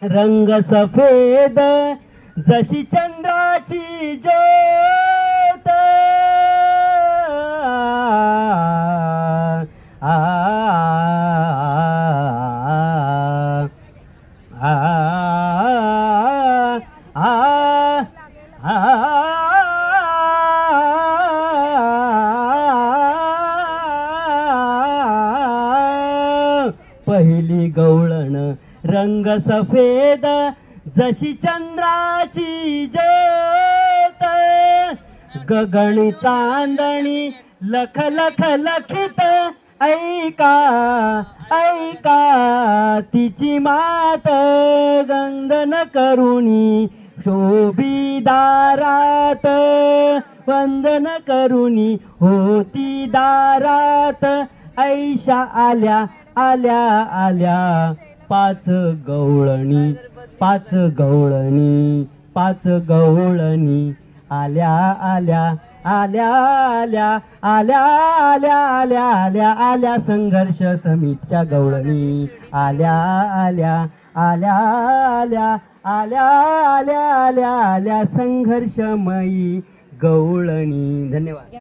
रंग सफेद जशी चंद्राची ज्योत, आ, आ, पहिली गवळण रंग सफेद जशी चंद्राची ज्योत, गगनी चांदणी लख लख लखित, ऐका ऐका तिची मात, वंदन करुणी शोभी दारात, वंदन करुणी होती दारात, ऐशा आल्या आल्या आल्या पाच गवळणी, पाच गवळणी, पाच गवळणी, आल्या आल्या आल्या आल्या आल्या आल्या आल्या आल्या आल्या संघर्ष समितीच्या गवळणी, आल्या आल्या आल्या आल्या आल्या आल्या आल्या आल्या संघर्षमयी गवळणी. धन्यवाद.